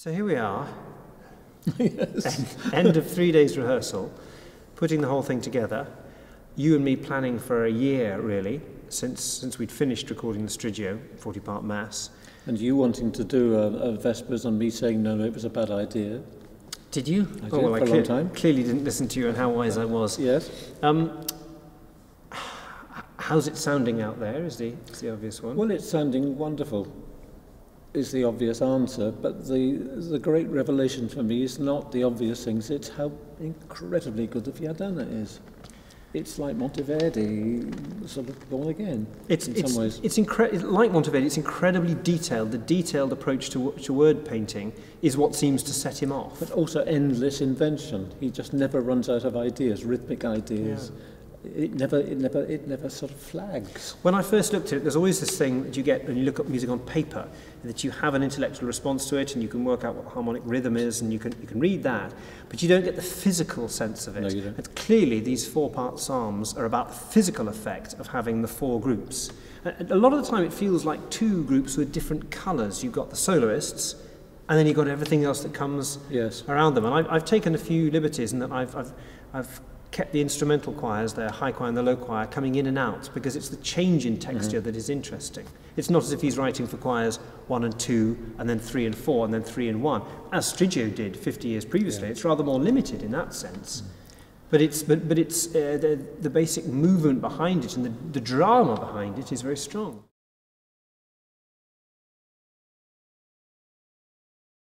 So here we are, Yes. end of 3 days rehearsal, putting the whole thing together. You and me planning for a year, really, since we'd finished recording the Striggio, 40-part mass. And you wanting to do a Vespers and me saying, no, it was a bad idea. Did you? I did, for a long time. Clearly didn't listen to you and how wise I was. Yes. How's it sounding out there is the obvious one. Well, it's sounding wonderful, is the obvious answer, but the great revelation for me is not the obvious things, it's how incredibly good the Viadana is. It's like Monteverdi, sort of born again, in some ways. It's like Monteverdi, it's incredibly detailed. The detailed approach to word painting is what seems to set him off. But also endless invention. He just never runs out of ideas, rhythmic ideas. Yeah. It never sort of flags. When I first looked at it, there's always this thing that you get when you look at music on paper, that you have an intellectual response to it and you can work out what the harmonic rhythm is and you can read that, but you don't get the physical sense of it. No, you don't. And clearly these 4-part psalms are about the physical effect of having the 4 groups. A lot of the time it feels like 2 groups with different colours. You've got the soloists and then you've got everything else that comes around them. And I've taken a few liberties in that I've kept the instrumental choirs, the high choir and the low choir, coming in and out, because it's the change in texture that is interesting. It's not as if he's writing for choirs 1 and 2, and then 3 and 4, and then 3 and 1, as Striggio did 50 years previously. Yeah. It's rather more limited in that sense. But it's the basic movement behind it and the drama behind it is very strong.